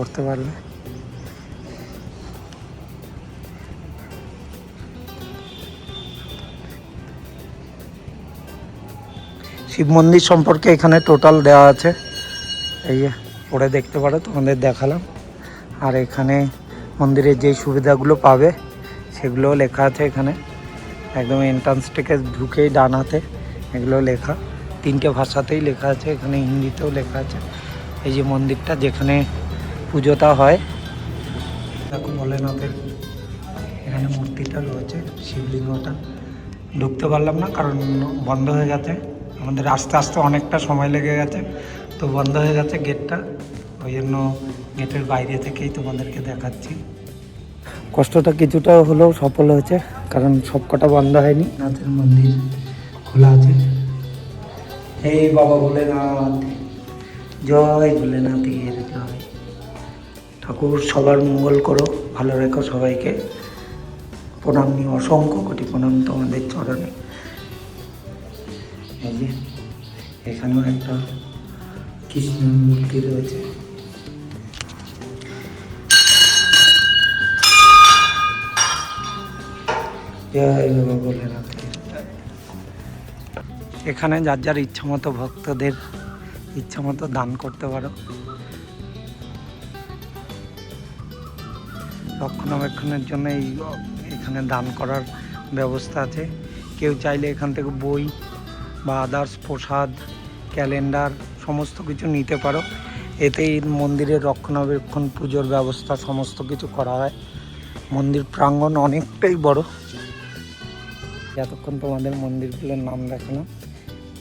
করতে পারবে। শিব মন্দির সম্পর্কে এখানে টোটাল দেওয়া আছে, এই পরে দেখতে পারো, তোমাদের দেখালাম। আর এখানে মন্দিরের যে সুবিধাগুলো পাবে সেগুলো লেখা আছে এখানে, একদম এন্ট্রান্স থেকে ঢুকেই ডান হাতে এগুলো লেখা, 3টে ভাষাতেই লেখা আছে, এখানে হিন্দিতেও লেখা আছে। এই যে মন্দিরটা যেখানে পুজোটা হয়, দেখো ভোলেনাথের এখানে মূর্তিটা রয়েছে, শিবলিঙ্গটা। ঢুকতে পারলাম না কারণ বন্ধ হয়ে গেছে, আমাদের আস্তে আস্তে অনেকটা সময় লেগে গেছে, তো বন্ধ হয়ে গেছে গেটটা, ওই জন্য গেটের বাইরে থেকেই তোমাদেরকে দেখাচ্ছি। কষ্টটা কিছুটা হলেও সফল হয়েছে, কারণ সবকটা বন্ধ হয়নি। নাথের মন্দির খোলা আছে। হে বাবা ভোলেনাথ, জয় ভোলেনাথের জয়। ঠাকুর সবার মঙ্গল করো, ভালো রেখো সবাইকে। প্রণাম নিয়ে অসংখ্য কোটি প্রণাম তোমাদের চরণে। এই যে এখানেও একটা কৃষ্ণের মূর্তি রয়েছে। জয় বাবা ভোলেনাথ। এখানে যার যার ইচ্ছা মতো ভক্তদের ইচ্ছা মতো দান করতে পারো। রক্ষণাবেক্ষণের জন্য এখানে দান করার ব্যবস্থা আছে। কেউ চাইলে এখান থেকে বই বা আদার্স প্রসাদ, ক্যালেন্ডার সমস্ত কিছু নিতে পারো। এতেই মন্দিরের রক্ষণাবেক্ষণ, পুজোর ব্যবস্থা সমস্ত কিছু করা হয়। মন্দির প্রাঙ্গণ অনেকটাই বড়। এতক্ষণ তোমাদের মন্দিরগুলোর নাম দেখালাম,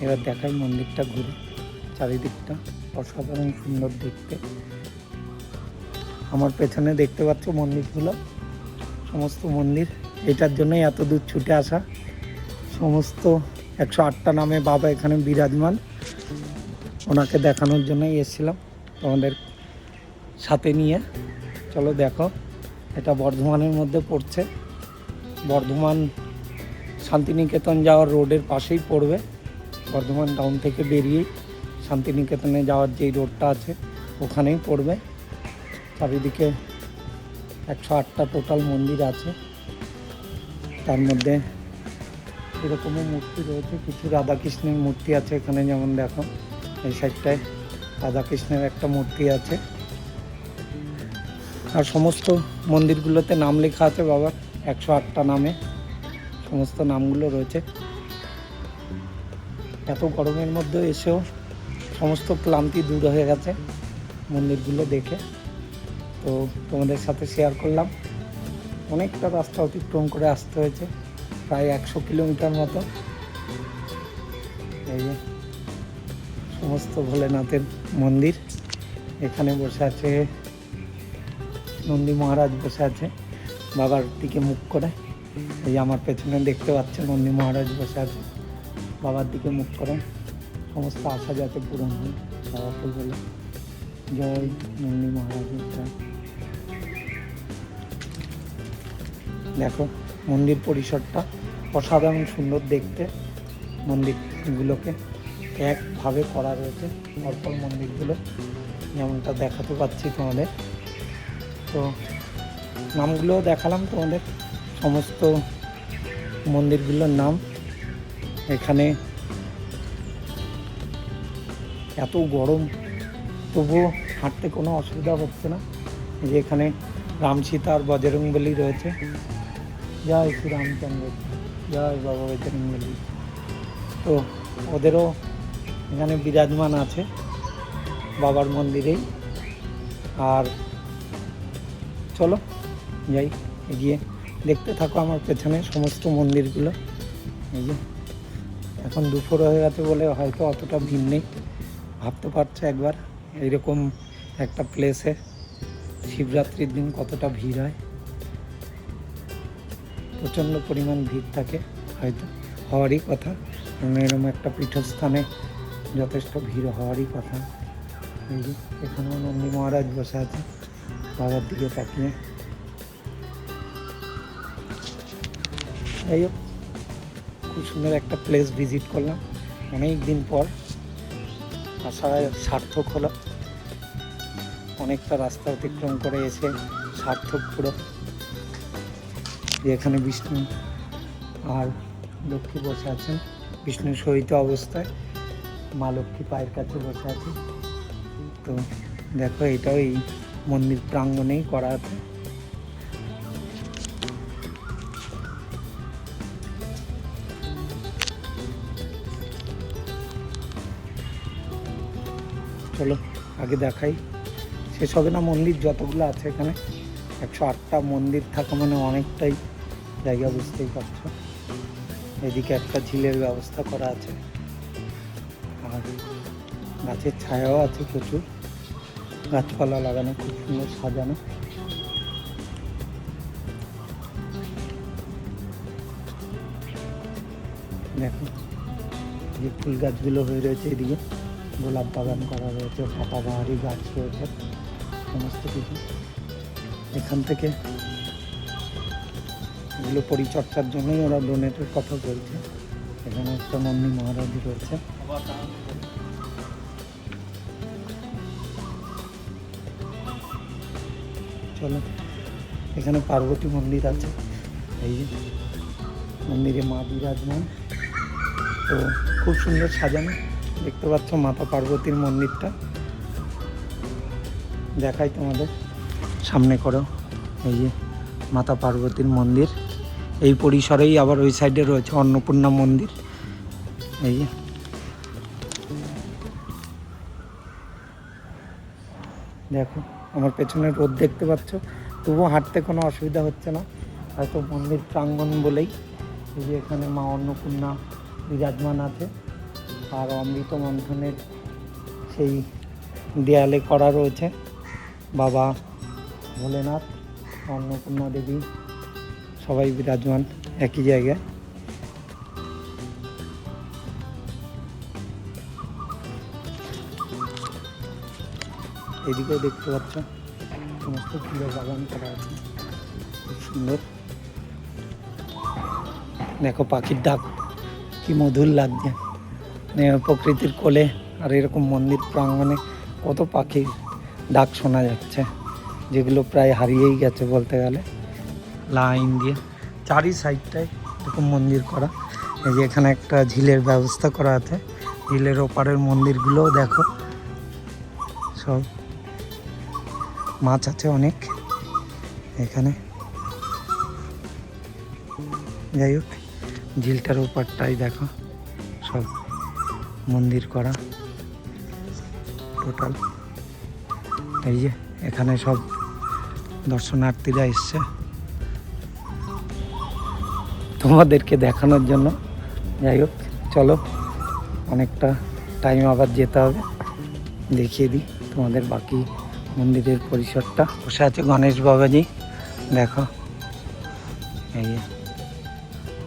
এবার দেখাই মন্দিরটা ঘুরে। চারিদিকটা অসাধারণ সুন্দর দেখতে। আমার পেছনে দেখতে পাচ্ছ মন্দিরগুলো, সমস্ত মন্দির। এটার জন্যই এত দূর ছুটে আসা। সমস্ত 108টা নামে বাবা এখানে বিরাজমান, ওনাকে দেখানোর জন্যই এসেছিলাম তোমাদের সাথে নিয়ে। চলো দেখো, এটা বর্ধমানের মধ্যে পড়ছে। বর্ধমান শান্তিনিকেতন যাওয়ার রোডের পাশেই পড়বে। বর্ধমান টাউন থেকে বেরিয়েই শান্তিনিকেতনে যাওয়ার যেই রোডটা আছে ওখানেই পড়বে। চারিদিকে 108টা টোটাল মন্দির আছে, তার মধ্যে এরকমও মূর্তি রয়েছে। কিছু রাধাকৃষ্ণের মূর্তি আছে এখানে, যেমন দেখো এই সাইডটায় রাধাকৃষ্ণের একটা মূর্তি আছে। আর সমস্ত মন্দিরগুলোতে নাম লেখা আছে বাবার, 108টা নামে সমস্ত নামগুলো রয়েছে। এত গরমের মধ্যে এসেও সমস্ত ক্লান্তি দূর হয়ে গেছে মন্দিরগুলো দেখে। তো তোমাদের সাথে শেয়ার করলাম। অনেকটা রাস্তা অতিক্রম করে আসতে হয়েছে, প্রায় 100 কিলোমিটার মতো। এই যে সমস্ত ভোলেনাথের মন্দির। এখানে বসে আছে নন্দী মহারাজ, বসে আছে বাবার দিকে মুখ করে। এই যে আমার পেছনে দেখতে পাচ্ছেন নন্দী মহারাজ বসে আছে বাবার দিকে মুখ করে। সমস্ত আশা যাতে পূরণ হয় বাবাকে বলে জয় নন্দী মহারাজের জয়। দেখো মন্দির পরিসরটা অসাধারণ সুন্দর দেখতে। মন্দিরগুলোকে একভাবে করা রয়েছে, অল্প মন্দিরগুলো যেমনটা দেখাতে পাচ্ছি তোমাদের। তো নামগুলোও দেখালাম তোমাদের, সমস্ত মন্দিরগুলোর নাম। এখানে এত গরম তবুও হাঁটতে কোনো অসুবিধা হচ্ছে না। যে এখানে রাম সীতা আর বজরংবলী রয়েছে। জয় শ্রী রামচন্দ্র, জয় বাবা বজরংবলী। তো ওদেরও এখানে বিরাজমান আছে বাবার মন্দিরেই। আর চলো যাই, এগিয়ে দেখতে থাকো আমার পেছনে সমস্ত মন্দিরগুলো। এই যে এখন দুপুর হয়ে গেছে বলে হয়তো অতটা ভিড় নেই। ভাবতে পারছো একবার এইরকম একটা প্লেসে শিবরাত্রির দিন কতটা ভিড় হয়। প্রচণ্ড পরিমাণ ভিড় থাকে, হয়তো হওয়ারই কথা, কারণ এরকম একটা পীঠস্থানে যথেষ্ট ভিড় হওয়ারই কথা। এই যে এখানেও নন্দী মহারাজ বসে আছে বাবার দিকে তাকিয়ে। যাই হোক, খুব সুন্দর একটা প্লেস ভিজিট করলাম, অনেক দিন পর আসা সার্থক হলো। অনেকটা রাস্তা অতিক্রম করে এসে সার্থক পুরো। এখানে বিষ্ণু আর লক্ষ্মী বসে আছেন, বিষ্ণু শয়িত অবস্থায়, মা লক্ষ্মী পায়ের কাছে বসে আছে। তো দেখো এটাও এই মন্দির প্রাঙ্গণেই করা আছে। চলো আগে দেখাই, শেষ হবে না মন্দির যতগুলো আছে এখানে। 108টা মন্দির থাকা মানে অনেকটাই জায়গা, বুঝতেই পারছো। এদিকে একটা ঝিলের ব্যবস্থা করা আছে, আর গাছের ছায়াও আছে প্রচুর, গাছপালা লাগানো, খুব সুন্দর সাজানো। দেখো যে ফুল গাছগুলো হয়ে রয়েছে, এদিকে গোলাপ বাগান করা রয়েছে, পাতাবাহারি গাছ রয়েছে, সমস্ত কিছু। এখান থেকে এগুলো পরিচর্যার জন্যই ওরা ডোনেটের কথা বলছে। এখানে একটা নন্দী মহারাজ রয়েছে। চলো, এখানে পার্বতী মন্দির আছে, এই যে মন্দিরে মা বিরাজমান। তো খুব সুন্দর সাজানো, দেখতে পাচ্ছ মাতা পার্বতীর মন্দিরটা। দেখাই তোমাদের সামনে করো, এই যে মাতা পার্বতীর মন্দির। এই পরিসরেই আবার ওই সাইডে রয়েছে অন্নপূর্ণা মন্দির। এই যে দেখো আমার পেছনে রোদ দেখতে পাচ্ছ, তবুও হাঁটতে কোনো অসুবিধা হচ্ছে না, হয়তো মন্দির প্রাঙ্গণ বলেই। এই যে এখানে মা অন্নপূর্ণা বিরাজমান আছে, আর অমৃত মন্থনের সেই দেয়ালে করা রয়েছে বাবা ভোলেনাথ, অন্নপূর্ণা দেবী, সবাই বিরাজমান একই জায়গায়। এদিকেও দেখতে পাচ্ছ সমস্ত ফুলের বাগান করা আছে, খুব সুন্দর। দেখো পাখির ডাক কি মধুর লাগছে, প্রকৃতির কোলে আর এরকম মন্দির প্রাঙ্গণে কত পাখির ডাক শোনা যাচ্ছে, যেগুলো প্রায় হারিয়েই গেছে বলতে গেলে। লাইন দিয়ে চারি সাইডটায় এরকম মন্দির করা। এই যে এখানে একটা ঝিলের ব্যবস্থা করা আছে, ঝিলের ওপারের মন্দিরগুলোও দেখো, সব মাছ আছে অনেক এখানে। যাই হোক, ঝিলটার ওপারটাই দেখো সব মন্দির করা টোটাল। এই যে এখানে সব দর্শনার্থীরা এসছে তোমাদেরকে দেখানোর জন্য। যাই হোক চলো, অনেকটা টাইম আবার যেতে হবে, দেখিয়ে দিই তোমাদের বাকি মন্দিরের পরিসরটা। বসে আছে গণেশ বাবাজি, দেখো এই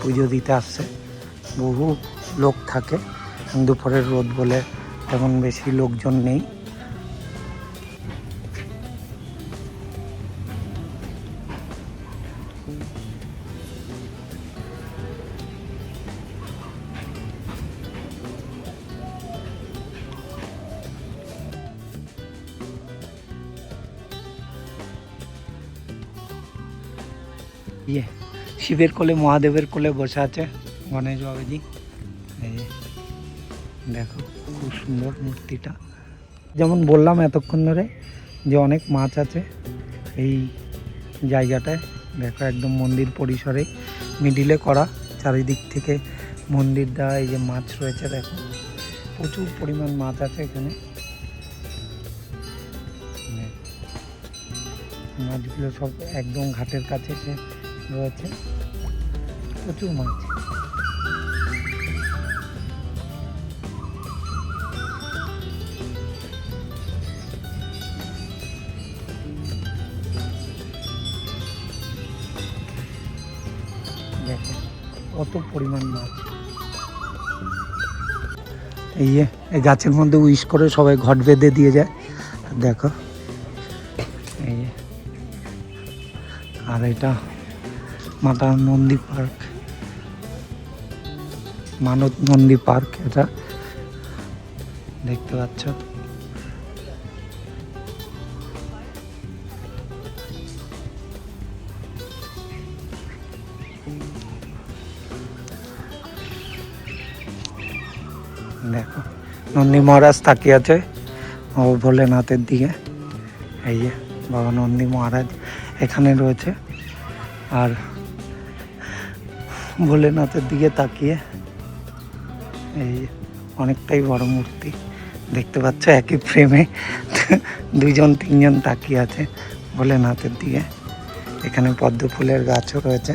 পুজো দিতে আসছে, বহু লোক থাকে। দুপুরের রোদ বলে তেমন বেশি লোকজন নেই। শিবের কোলে, মহাদেবের কোলে বসে আছে গণেশ বাবাজি। এই দেখো খুব সুন্দর মূর্তিটা। যেমন বললাম এতক্ষণ ধরে যে অনেক মাছ আছে এই জায়গাটায়। দেখো একদম মন্দির পরিসরে মিডিলে করা, চারিদিক থেকে মন্দির দেওয়া। এই যে মাছ রয়েছে দেখো, প্রচুর পরিমাণ মাছ আছে এখানে। মাছগুলো সব একদম ঘাটের কাছে এসে রয়েছে, প্রচুর মাছ। দেখো কত পরিমাণ মাছ। এই যে এই গাছের মধ্যে উইশ করে সবাই ঘট বেঁধে দিয়ে যায়, দেখো এই যে। আর এটা মাতা নন্দী পার্ক, মানত নন্দী পার্ক, এটা দেখতে পাচ্ছ। দেখো নন্দী মহারাজ তাকিয়ে আছে ও ভোলেনাথের দিকে। এই যে বাবা নন্দী মহারাজ এখানে রয়েছে আর ভোলেনাথের দিকে তাকিয়ে। এই অনেকটাই বড় মূর্তি দেখতে পাচ্ছ, একই ফ্রেমে দুইজন তিনজন তাকিয়ে আছে ভোলেনাথের দিকে। এখানে পদ্ম ফুলের গাছও রয়েছে।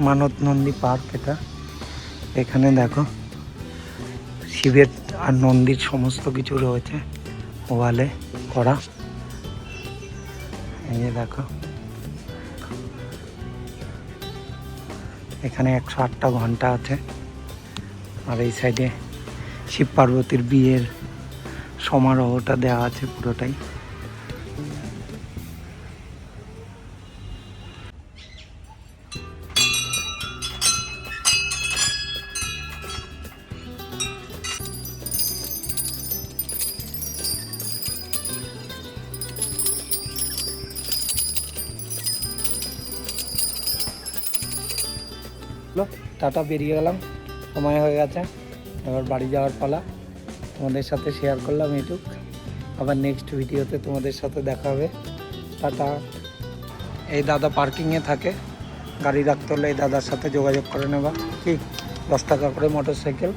মানত নন্দী পার্ক এটা। এখানে দেখো শিবের আর নন্দীর সমস্ত কিছু রয়েছে ওয়ালে করা। এই যে দেখো এখানে 108টা ঘন্টা আছে। আর এই সাইডে শিব পার্বতীর বিয়ের সমারোহটা দেওয়া আছে পুরোটাই। টাটা, বেরিয়ে গেলাম, সময় হয়ে গেছে, এবার বাড়ি যাওয়ার পালা। তোমাদের সাথে শেয়ার করলাম এটুক। আবার নেক্সট ভিডিওতে তোমাদের সাথে দেখা হবে। টাটা। এই দাদা পার্কিংয়ে থাকে, গাড়ি রাখতে হলে এই দাদার সাথে যোগাযোগ করে নেবা। কি 10 টাকা করে মোটর সাইকেল,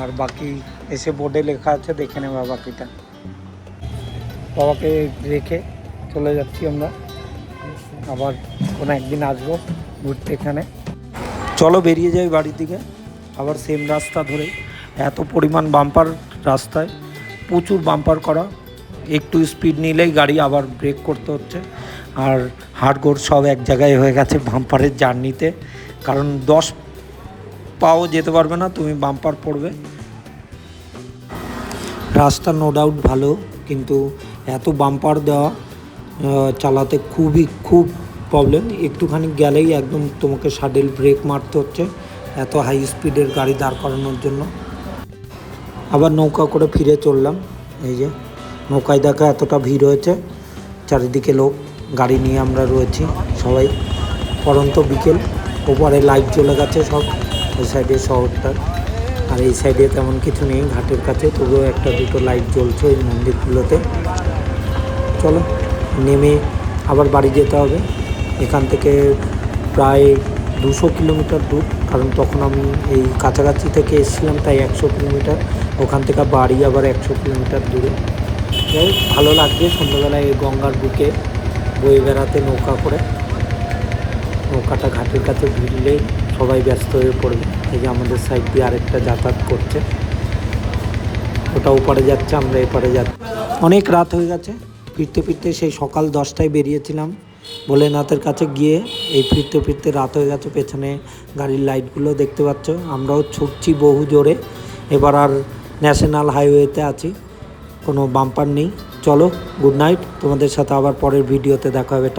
আর বাকি এসে বোর্ডে লেখা আছে, দেখে নেবা বাকিটা। বাবাকে রেখে চলে যাচ্ছি আমরা, আবার কোনো একদিন আসবো ঘুরতে এখানে। চলো বেরিয়ে যাই বাড়ির দিকে, আবার সেম রাস্তা ধরে। এত পরিমাণ বাম্পার রাস্তায়, প্রচুর বাম্পার করা, একটু স্পিড নিলেই গাড়ি আবার ব্রেক করতে হচ্ছে। আর হাড়গোড় সব এক জায়গায় হয়ে গেছে বাম্পারের জার্নিতে, কারণ 10 পাও যেতে পারবে না, তুমি বাম্পার পড়বে। রাস্তা নো ডাউট ভালো, কিন্তু এত বাম্পার দেওয়া চালাতে খুব প্রবলেম। একটুখানি গেলেই একদম তোমাকে সাডেল ব্রেক মারতে হচ্ছে, এত হাই স্পিডের গাড়ি দাঁড় করানোর জন্য। আবার নৌকা করে ফিরে চললাম। এই যে নৌকায় দেখা এতটা ভিড় হয়েছে, চারিদিকে লোক, গাড়ি নিয়ে আমরা রয়েছি সবাই। পরন্ত বিকেল, ওপারে লাইট জ্বলে গেছে সব, ওই সাইডে শহরটার। আর এই সাইডে তেমন কিছু নেই ঘাটের কাছে, তবুও একটা দুটো লাইট জ্বলছে এই মন্দিরগুলোতে। চলো নেমে আবার বাড়ি যেতে হবে। এখান থেকে প্রায় 200 কিলোমিটার দূর, কারণ তখন আমি এই কাছাকাছি থেকে এসেছিলাম, তাই 100 কিলোমিটার। ওখান থেকে বাড়ি আবার 100 কিলোমিটার দূরে। যাই ভালো লাগবে সন্ধ্যাবেলায় এই গঙ্গার বুকে বয়ে বেড়াতে নৌকা করে। নৌকাটা ঘাটের কাছে ভিড়লেই সবাই ব্যস্ত হয়ে পড়বে। এই যে আমাদের সাইড দিয়ে আরেকটা যাতায়াত করছে, ওটা ওপারে যাচ্ছে, আমরা এপারে যাচ্ছি। অনেক রাত হয়ে গেছে, ফিরতে ফিরতে সেই সকাল 10টায় বেরিয়েছিলাম ভোলেনাথের কাছে গিয়ে। এই ফিরতে ফিরতে রাত হয়ে গেছে, পেছনে গাড়ির লাইটগুলো দেখতে পাচ্ছ। আমরাও ছুটছি বহু জোরে। এবার আর ন্যাশনাল হাইওয়েতে আছি, কোনো বাম্পার নেই। চলো গুড নাইট, তোমাদের সাথে আবার পরের ভিডিওতে দেখা হবে।